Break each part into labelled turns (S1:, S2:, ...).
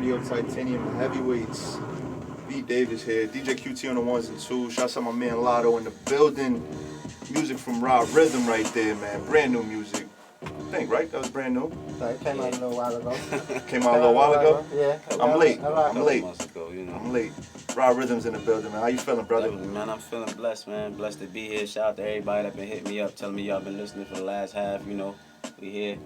S1: Radio, Titanium Heavyweights. B. Davis here. DJ QT on the ones and twos. Shouts out my man Lotto in the building. Music from Raw Rhythm right there, man. Brand new music. I think, right? That was brand new.
S2: It came out a little while ago.
S1: Came out a little while ago?
S2: Yeah.
S1: I'm late.
S3: I'm late. Months ago, you know.
S1: I'm late. Raw Rhythm's in the building, man. How you feeling, brother?
S3: Man, I'm feeling blessed, man. Blessed to be here. Shout out to everybody that been hitting me up, telling me y'all been listening for the last half, you know. We here.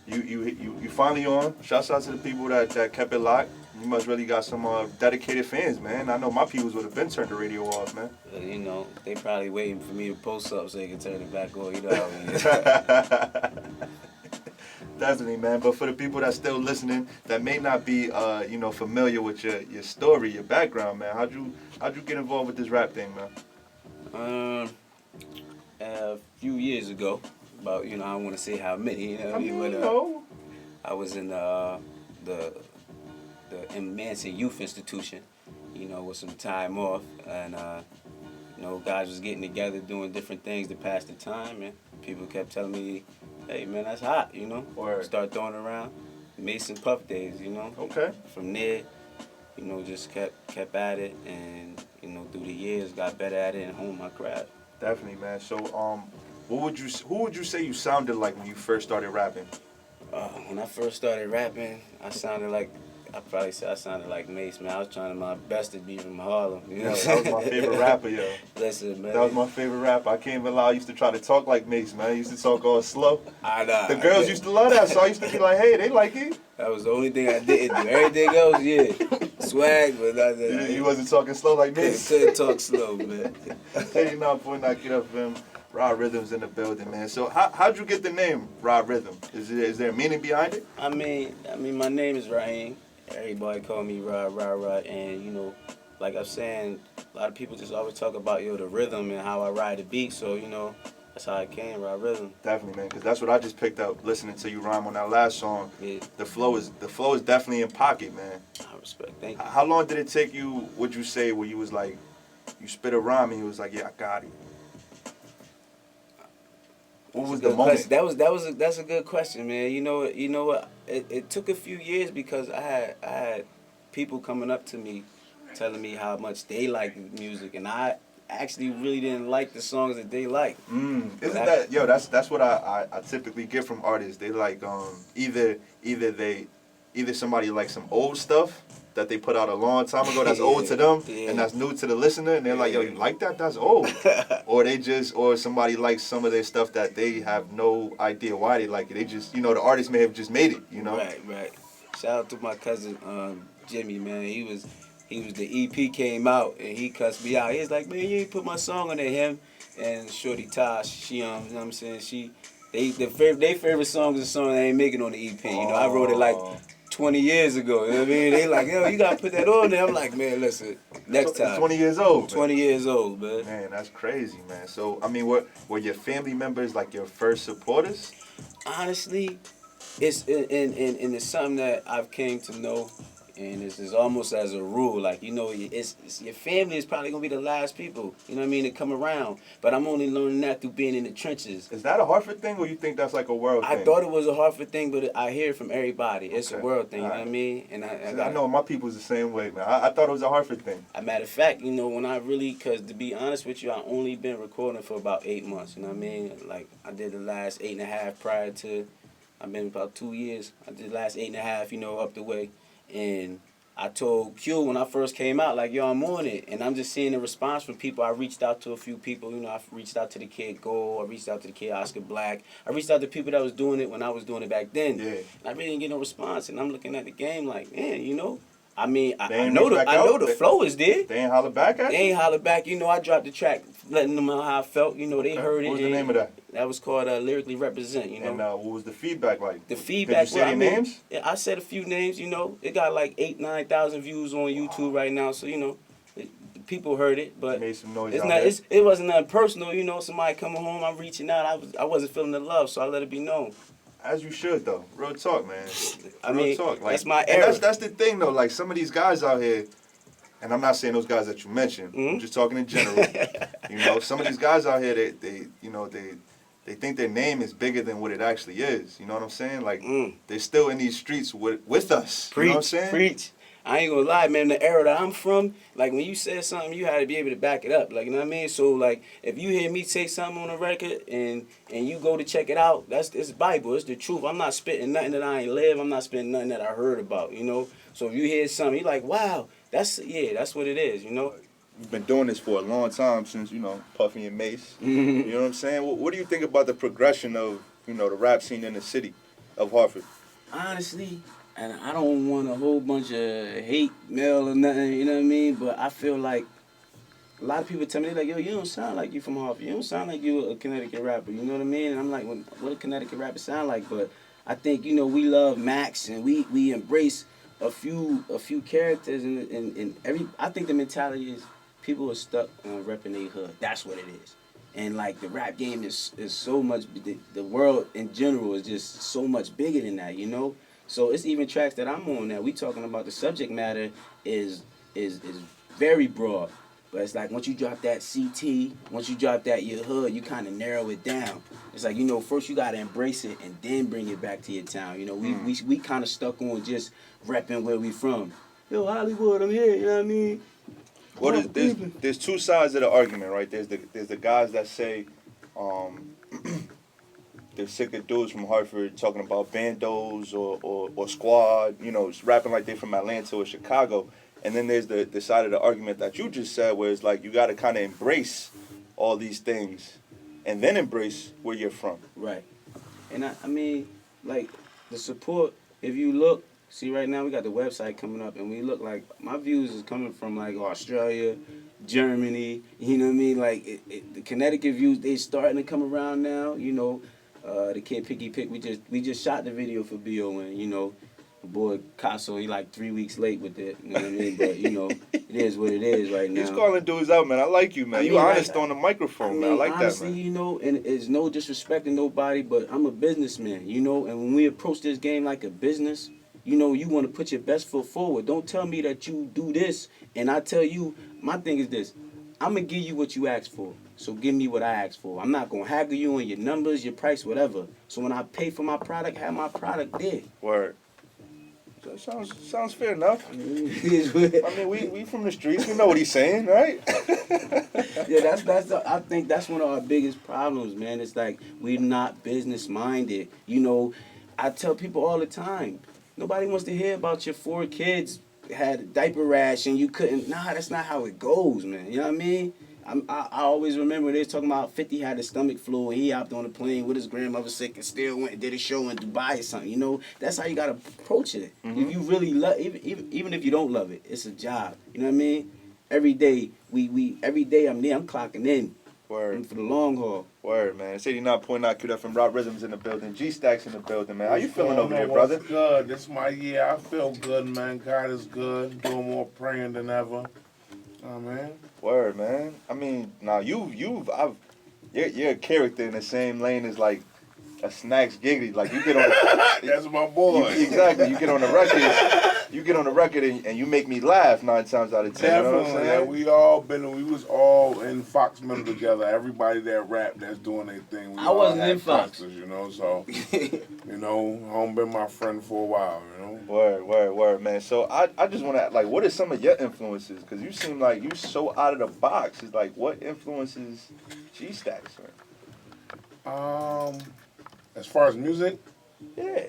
S1: You finally on. Shouts out to the people that kept it locked. You must really got some dedicated fans, man. I know my peoples would have been turned the radio off, man.
S3: You know, they probably waiting for me to post up so they can turn it back on. You know how it is.
S1: Definitely, man. But for the people that's still listening, that may not be, familiar with your story, your background, man. How'd you get involved with this rap thing, man?
S3: A few years ago, about I don't want to say how many. I was in the Manson Youth Institution, with some time off, and guys was getting together doing different things to pass the time, and people kept telling me, hey man, that's hot,
S1: Word.
S3: Start throwing around. Mason Puff days,
S1: Okay.
S3: From there, just kept at it, and through the years got better at it and honed my craft.
S1: Definitely, man. So who would you say you sounded like when you first started rapping?
S3: When I first started rapping, I'd probably say I sounded like Mace, man. I was trying my best to be from Harlem.
S1: That was my favorite rapper, yo.
S3: Listen, man.
S1: That was my favorite rapper. I can't even lie. I used to try to talk like Mace, man. I used to talk all slow.
S3: I know.
S1: The girls used to love that, so I used to be like, hey, they like it.
S3: That was the only thing I didn't do. Everything else, yeah. Swag, but not that.
S1: You wasn't talking slow like Mace.
S3: Couldn't talk slow, man.
S1: 89.9 Get Up FM. Raw Rhythm's in the building, man. So how'd you get the name Raw Rhythm? Is there a meaning behind it?
S3: I mean, my name is Raheem. Everybody call me Rah, and like I'm saying, a lot of people just always talk about the rhythm and how I ride the beat. So that's how I came, Raw Rhythm.
S1: Definitely, man, because that's what I just picked up listening to you rhyme on that last song.
S3: Yeah.
S1: The flow is definitely in pocket, man.
S3: I respect. Thank you.
S1: How long did it take you? Would you say where you was like, you spit a rhyme and you was like, yeah, I got it. What was the moment?
S3: That's a good question, man. You know what? It took a few years because I had people coming up to me, telling me how much they like music, and I actually really didn't like the songs that they like.
S1: That's what I typically get from artists. They like either somebody likes some old stuff that they put out a long time ago that's old to them and that's new to the listener, and they're like, yo, you like that? That's old. or somebody likes some of their stuff that they have no idea why they like it. They just, the artist may have just made it,
S3: Right. Shout out to my cousin Jimmy, man. He was the EP came out and he cussed me out. He was like, man, you ain't put my song on there. Him and Shorty Tosh, she you know what I'm saying? Their favorite song is a song that ain't making on the EP. I wrote it like 20 years ago. You know what I mean? They like, yo, you gotta put that on there. I'm like, man, listen, next time.
S1: 20 years old.
S3: 20 years old, man.
S1: Man, that's crazy, man. So, I mean, were your family members like your first supporters?
S3: Honestly, it's it's something that I've came to know, and it's almost as a rule. Like, it's your family is probably gonna be the last people, to come around. But I'm only learning that through being in the trenches.
S1: Is that a Hartford thing, or you think that's like a world thing?
S3: I thought it was a Hartford thing, but I hear it from everybody. It's a world thing, you know what I mean? And
S1: I know my people's the same way, man. I thought it was a Hartford thing.
S3: As a matter of fact, when I really, because to be honest with you, I only been recording for about 8 months, you know what I mean? Like, I did the last 8.5 prior to, I've been about 2 years. I did the last 8.5, up the way. And I told Q when I first came out, like, yo, I'm on it. And I'm just seeing the response from people. I reached out to a few people. I reached out to the kid Gold. I reached out to the kid Oscar Black. I reached out to people that was doing it when I was doing it back then.
S1: Yeah.
S3: And I really didn't get no response. And I'm looking at the game like, man, I mean, I
S1: know
S3: the flow is there.
S1: They ain't holler back at you?
S3: They ain't holler back. I dropped the track, letting them know how I felt. They heard it.
S1: What was the name of that?
S3: That was called Lyrically Represent,
S1: And what was the feedback like?
S3: The feedback.
S1: Did you say their names?
S3: Yeah, I said a few names, It got like 8,000-9,000 views on YouTube right now, so, people heard it. But
S1: made some noise
S3: it wasn't nothing personal, somebody coming home, I'm reaching out. I wasn't feeling the love, so I let it be known.
S1: As you should, though. Real talk, man.
S3: Real
S1: talk.
S3: That's my era.
S1: That's the thing, though. Like, some of these guys out here, and I'm not saying those guys that you mentioned. I'm just talking in general. Some of these guys out here, they they think their name is bigger than what it actually is. You know what I'm saying? Like
S3: Mm.
S1: they're still in these streets with us. You know what I'm saying?
S3: Preach. I ain't gonna lie, man. The era that I'm from, like when you said something, you had to be able to back it up. Like, you know what I mean? So like, if you hear me say something on a record and you go to check it out, it's Bible. It's the truth. I'm not spitting nothing that I ain't live. I'm not spitting nothing that I heard about. You know. So if you hear something, you're like, wow, that's what it is. You know.
S1: You've been doing this for a long time since, you know, Puffy and Mace. You know what I'm saying? What do you think about the progression of, you know, the rap scene in the city of Hartford?
S3: Honestly, and I don't want a whole bunch of hate mail or nothing, you know what I mean? But I feel like a lot of people tell me, they're like, yo, you don't sound like you from Hartford. You don't sound like you a Connecticut rapper, you know what I mean? And I'm like, what a Connecticut rapper sound like? But I think, you know, we love Max and we embrace a few characters and I think the mentality is people are stuck on repping their hood. That's what it is. And like the rap game is so much, the world in general is just so much bigger than that, you know? So it's even tracks that I'm on that we talking about the subject matter is very broad. But it's like once you drop that CT, once you drop that your hood, you kind of narrow it down. It's like, you know, first you got to embrace it and then bring it back to your town. You know, we kind of stuck on just repping where we from. Yo, Hollywood, I'm here, you know what I mean?
S1: Well, there's two sides of the argument, right? There's the guys that say they're sick of dudes from Hartford talking about bandos or squad, you know, rapping like they're from Atlanta or Chicago. And then there's the side of the argument that you just said, where it's like you got to kind of embrace all these things and then embrace where you're from.
S3: Right. And I mean, like, the support, if you look, see right now we got the website coming up and we look like, my views is coming from like Australia, Germany, you know what I mean? Like, the Connecticut views, they starting to come around now, you know. The kid Picky Pick, we just shot the video for B.O.N., you know. The boy Casso, he like 3 weeks late with it, you know what I mean? But, you know, it is what it is right now.
S1: He's calling dudes out, man. I like you, man.
S3: I mean,
S1: you honest
S3: like,
S1: on the microphone,
S3: man.
S1: I like
S3: honestly,
S1: that, man.
S3: you know, and it's no disrespecting nobody, but I'm a businessman, you know, and when we approach this game like a business, you know, you want to put your best foot forward. Don't tell me that you do this, and I tell you, my thing is this. I'm going to give you what you asked for, so give me what I asked for. I'm not going to haggle you on your numbers, your price, whatever. So when I pay for my product, have my product there.
S1: Word. So sounds fair enough. I mean, we from the streets. We know what he's saying, right?
S3: Yeah, I think that's one of our biggest problems, man. It's like we're not business minded. You know, I tell people all the time, nobody wants to hear about your 4 kids had a diaper rash and you couldn't. Nah, that's not how it goes, man. You know what I mean? I always remember they was talking about 50 had a stomach flu and he hopped on a plane with his grandmother sick and still went and did a show in Dubai or something. You know, that's how you gotta approach it.
S1: Mm-hmm.
S3: If you really love, even if you don't love it, it's a job. You know what I mean? Every day every day I'm there. I'm clocking in.
S1: Word.
S3: For the long haul.
S1: Word, man. It's 89.9 QFM. Rob Rhythms in the building. G Stacks in the building, man. How you feeling over there, brother?
S4: Good. This my year. I feel good, man. God is good. Doing more praying than ever. Oh man.
S1: Word, man. I mean, now you're a character in the same lane as like a Snacks Giggity. Like you get on.
S4: That's my boy.
S1: Exactly. You get on the record. You get on the record and you make me laugh 9 times out of 10.
S4: Definitely.
S1: You know what I'm saying?
S4: We was all in Fox Middle together. Everybody that rap that's doing their thing.
S3: I wasn't in Fox.
S4: You know, so you know, home been my friend for a while. You know.
S1: Word, man. So I just want to like, what are some of your influences? Because you seem like you so out of the box. It's like, what influences G Stacks, man?
S4: As far as music,
S1: Yeah.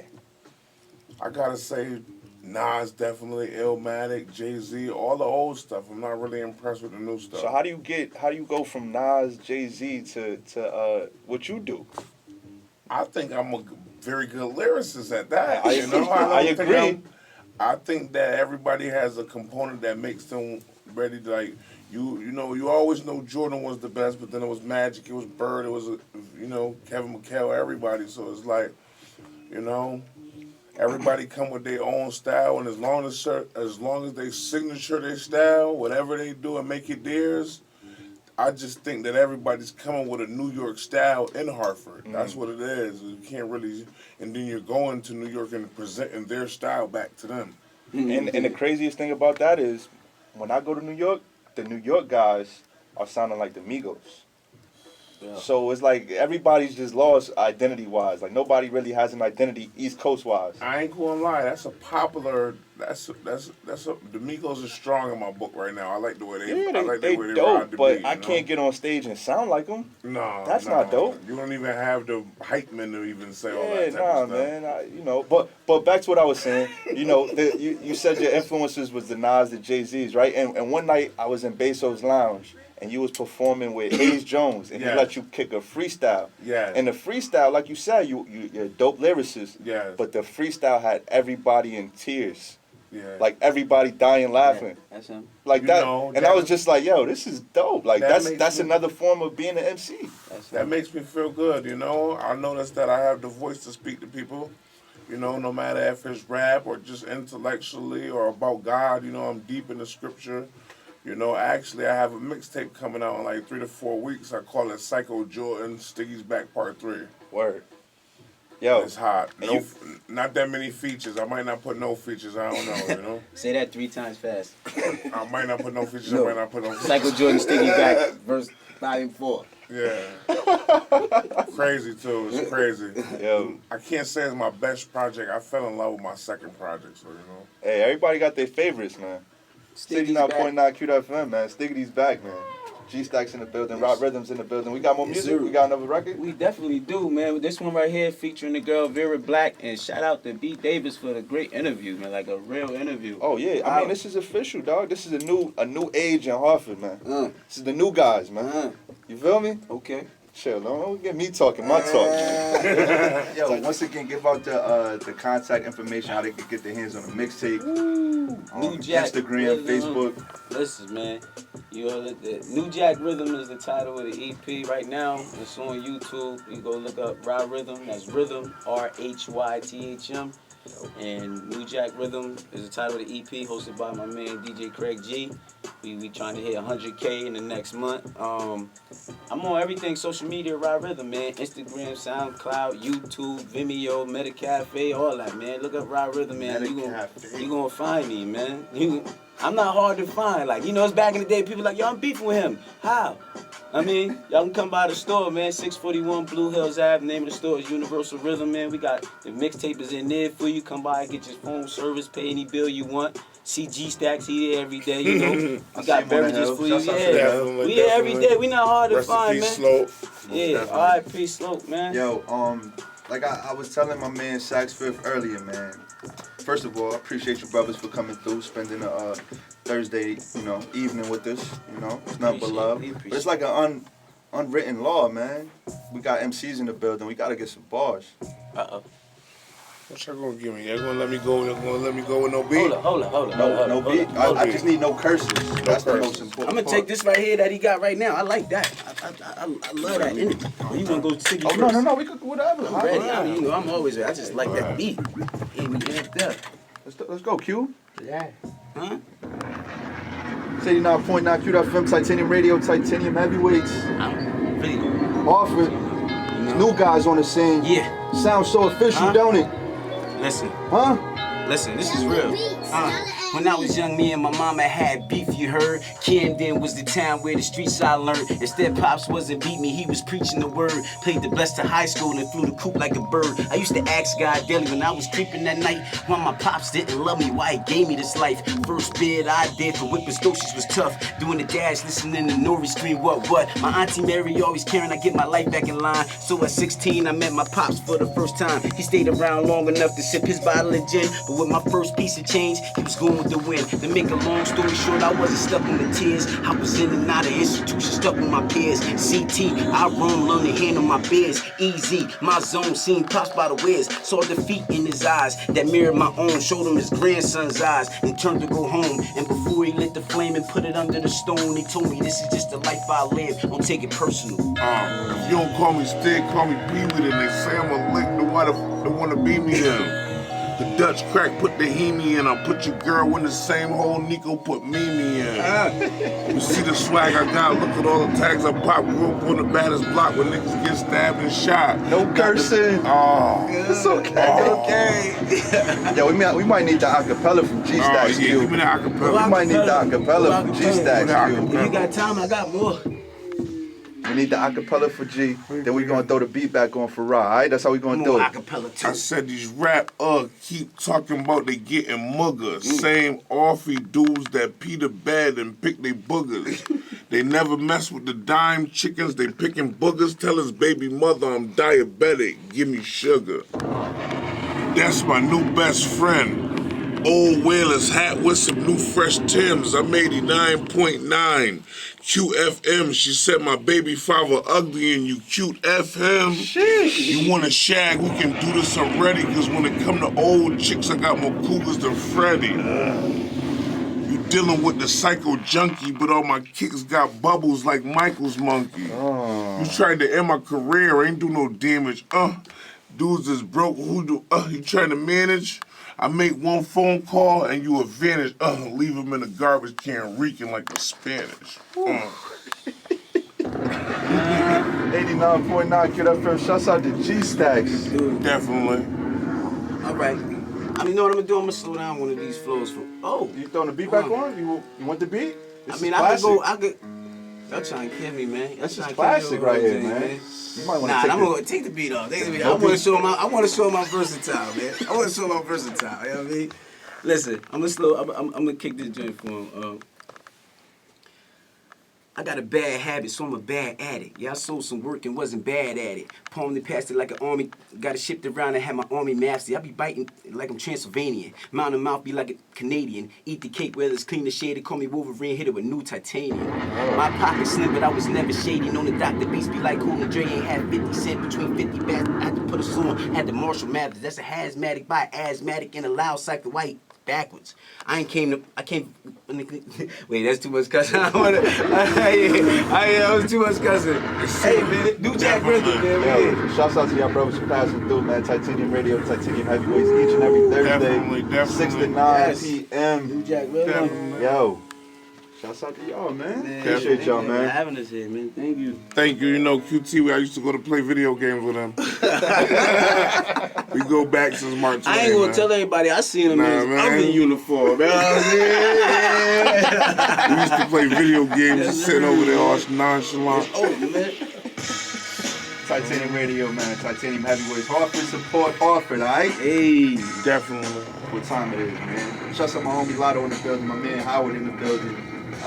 S4: I gotta say, Nas definitely, Illmatic, Jay-Z, all the old stuff. I'm not really impressed with the new stuff.
S1: So how do you go from Nas, Jay-Z to what you do?
S4: I think I'm a very good lyricist at that.
S1: I
S4: you know,
S1: I agree.
S4: I think that everybody has a component that makes them ready to like. You always know Jordan was the best, but then it was Magic, it was Bird, it was Kevin McHale, everybody. So it's like, you know, everybody come with their own style, and as long as they signature their style, whatever they do and make it theirs, I just think that everybody's coming with a New York style in Hartford. That's what it is. You can't really, and then you're going to New York and presenting their style back to them.
S1: And the craziest thing about that is, when I go to New York, the New York guys are sounding like the Migos.
S3: Yeah.
S1: So it's like everybody's just lost identity-wise. Like nobody really has an identity East Coast-wise.
S4: I ain't gonna lie, that's a popular. That's the Migos is strong in my book right now. I like the way they.
S1: Yeah,
S4: I like
S1: they
S4: the way they
S1: dope,
S4: ride the
S1: but
S4: beat,
S1: I
S4: you know?
S1: can't get on stage and sound like them.
S4: No,
S1: That's
S4: no.
S1: not dope.
S4: You don't even have the hype men to even say all
S1: Yeah,
S4: that type of stuff.
S1: man. But back to what I was saying. You said your influences was the Nas, the Jay-Z's, right? And one night I was in Bezos Lounge and you was performing with Hayes Jones and he
S4: Yes.
S1: let you kick a freestyle.
S4: Yes.
S1: And the freestyle, like you said, you're a dope lyricist.
S4: Yes.
S1: But the freestyle had everybody in tears.
S4: Yeah.
S1: Like everybody dying laughing.
S3: That's him.
S1: Like
S4: You
S1: that.
S4: know,
S1: and
S4: that-
S1: I was just like, yo, this is dope. Like
S4: That makes
S1: that's
S4: me-
S1: another form of being an MC.
S3: That's
S4: That
S3: him.
S4: makes me feel good, you know. I noticed that I have the voice to speak to people, you know, no matter if it's rap or just intellectually or about God, you know, I'm deep in the scripture. You know, actually, I have a mixtape coming out in like 3 to 4 weeks. I call it Psycho Jordan, Stiggy's Back Part 3.
S1: Word. Yo.
S4: It's hot.
S1: And
S4: No,
S1: you-
S4: not that many features. I might not put no features. I don't know, you know.
S3: Say that 3 times fast.
S4: I might not put no features.
S2: No.
S4: I might not put no features.
S3: Psycho Jordan Sticky back.
S2: Verse volume 4.
S4: Yeah. Crazy, too. It's crazy.
S1: Yo.
S4: I can't say it's my best project. I fell in love with my second project, so, you know.
S1: Hey, everybody got their favorites, man.
S3: Sticky's back.
S1: 69.9 QFM, man. Stickity's back, man. G-Stack's in the building. Rock Rhythm's in the building. We got more
S3: Yes,
S1: music.
S3: sir.
S1: We got another record.
S3: We definitely do, man. This one right here featuring the girl Vera Black, and shout out to B Davis for the great interview, man. Like a real interview.
S1: Oh yeah, I mean this is official, dog. This is a new age in Hartford, man. This is the new guys, man. You feel me?
S3: Okay.
S1: Chill, don't get me talking my talk. Yo, once again, give out the contact information, how they can get their hands on the mixtape.
S3: New Jack
S1: Instagram,
S3: Rhythm.
S1: Facebook.
S3: Listen, man. The New Jack Rhythm is the title of the EP right now. It's on YouTube. You go look up Raw Rhythm. That's Rhythm, RHYTHM. And New Jack Rhythm is the title of the EP, hosted by my man DJ Craig G. We trying to hit 100K in the next month. I'm on everything social media, Raw Rhythm, man. Instagram, SoundCloud, YouTube, Vimeo, Metacafe, all that, man. Look up Raw Rhythm, man. You gonna find me, man. I'm not hard to find. Like, it's back in the day, people like, yo, I'm beefing with him. How? I mean, y'all can come by the store, man. 641 Blue Hills Ave. Name of the store is Universal Rhythm, man. We got the mixtape is in there for you. Come by, get your phone service, pay any bill you want. See G-Stacks, he there every day, We got beverages for you. Yeah, we here every day. We not hard to find, man.
S4: Slope.
S3: Yeah, R.I.P. Slope, man.
S1: Yo, like I was telling my man Sax Fifth earlier, man. First of all, I appreciate you brothers for coming through, spending a Thursday, evening with us. It's nothing but love. But it's like an unwritten law, man. We got MCs in the building. We gotta get some bars.
S3: Uh-oh.
S4: What y'all gonna give me? Y'all gonna let me go? Y'all gonna let me go with no beat?
S3: Hold up.
S1: No beat. I just need no curses. That's the most important.
S3: I'm gonna take this right here that he got right now. I like that. I love that energy. You wanna go Siggy first?
S1: No. We could whatever.
S3: I'm ready. I'm always ready. I just like that beat. Yeah, we amped up.
S1: Let's go, Q.
S2: Yeah.
S3: Huh?
S1: 89.9 QFM, Titanium Radio, Titanium Heavyweights.
S3: I'm really.
S1: Hartford. New guys on the scene.
S3: Yeah.
S1: Sounds so official,
S3: Huh?
S1: don't it?
S3: Listen.
S1: Huh?
S3: Listen, this is real. When I was young, me and my mama had beef, you heard. Camden was the town where the streets I learned. Instead, Pops wasn't beat me, he was preaching the word. Played the blessed to high school and flew the coop like a bird. I used to ask God daily when I was creeping that night why my Pops didn't love me, why he gave me this life. First bid I did for whipping stocious was tough. Doing the dash, listening to Nori scream, what? My auntie Mary always caring I get my life back in line. So at 16, I met my Pops for the first time. He stayed around long enough to sip his bottle of gin. But with my first piece of change, he was going with the wind. To make a long story short, I wasn't stuck on the tears. I was in and out of institutions, stuck with my peers. CT, I roam, learn to handle my biz. Easy, my zone, seen Pops by the whiz. Saw defeat in his eyes that mirrored my own. Showed him his grandson's eyes and turned to go home. And before he lit the flame and put it under the stone, he told me this is just the life I live. Don't take it personal.
S4: If you don't call me Stig, call me Pee-wee, and they say I'm a lick the one to beat me in. The Dutch crack put the Hemi in. I put your girl in the same hole Nico put Mimi in. You see the swag I got, look at all the tags I pop. Grew up on the baddest block where niggas get stabbed and shot.
S1: No cursing. It's okay. Yo, we might need the acapella from G-Stacks,
S4: yeah,
S1: Q.
S4: give me the acapella.
S1: We might need the acapella from G-Stacks, Q.
S3: If you got time, I got more.
S1: We need the acapella for G. Then we gonna throw the beat back on for Ra. All right, that's how we gonna do it.
S3: Acapella too.
S4: I said these rap keep talking about they getting mugger. Same offy dudes that pee the bed and pick they boogers. They never mess with the dime chickens. They picking boogers. Tell his baby mother I'm diabetic. Give me sugar. That's my new best friend. Old Whalers hat with some new fresh Tims. I'm 89.9. QFM, she said my baby father ugly and you cute F him. You want a shag, we can do this already. Cause when it come to old chicks, I got more cougars than Freddy. You dealing with the psycho junkie, but all my kicks got bubbles like Michael's monkey. You tried to end my career, ain't do no damage. Dudes is broke, who do, you trying to manage? I make one phone call and you a vanish. Leave him in the garbage can reeking like the Spanish.
S1: 89.9 QFM. Shouts out to G Stacks.
S4: Definitely.
S3: All right. I mean, you know what I'm gonna do? I'm gonna slow down one of these flows for. Oh.
S1: You throwing the beat back on? You want the beat? This is
S3: I
S1: classic.
S3: could. Y'all trying to kill me, man.
S1: This is classic right here, man. You might want to
S3: I'm gonna take the beat off. Take the beat. I want to show my versatile, man. I want to show my versatile. You know what I mean? Listen, I'm gonna kick this joint for him. I got a bad habit, so I'm a bad addict. Yeah, I sold some work and wasn't bad at it. Palmed and passed it like an army. Got it shipped around and had my army master. I be biting like I'm Transylvanian. Mouth to mouth be like a Canadian. Eat the cake whether it's clean or shaded. Call me Wolverine, hit it with new titanium. My pocket slim, but I was never shady. Known the Dr. Beast be like Cool and Dre ain't had 50 cent between 50 bats. I had to put a song, had the Marshall Mathers. That's a hazmatic by asthmatic and a loud cycle white. Backwards. I came. Wait, that's too much cussing. That was too much cussing. Hey man, New Jack Rhythm, man.
S1: Yo, shouts out to y'all brothers for passing through, man. Titanium Radio, Titanium Heavyweights each and every Thursday,
S4: Definitely.
S1: 6 to 9
S3: Yes.
S1: p.m.
S3: New Jack Rhythm.
S1: Yo, shouts out to y'all, man. Appreciate y'all,
S3: Thank you for
S1: man.
S3: having us here, man. Thank you.
S4: Thank you. You know, QT, I used to go to play video games with him. We go back since March.
S3: I ain't gonna tell everybody I seen him in his other uniform. You know what I'm saying?
S4: We used to play video games and sitting over there all nonchalant.
S3: Oh man.
S1: Titanium Radio, man. Titanium Heavyweights. Hartford support Hartford, alright?
S3: Hey.
S4: Definitely.
S1: What time it is, man. Shouts out my homie Lotto in the building, my man Howard in the building.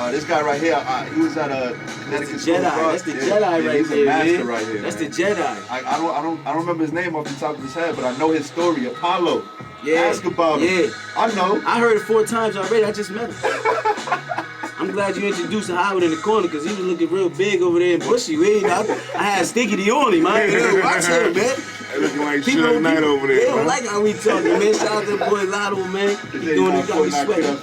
S1: This guy right here, he was at a Connecticut
S3: Jedi. That's the Jedi right
S1: he's
S3: there,
S1: a master
S3: man.
S1: right here.
S3: That's
S1: man.
S3: the Jedi.
S1: I don't remember his name off the top of his head, but I know his story. Apollo.
S3: Yeah.
S1: Ask about him.
S3: Yeah.
S1: I know.
S3: I heard it 4 times already. I just met him. I'm glad you introduced Howard in the corner because he was looking real big over there and bushy. I had Stickity on him. I ain't know. Watch him, man.
S4: Looking like Suge Knight over there.
S3: They don't like how we talking, man. Shout out to the boy Lotto, man. He doing it, got me sweating.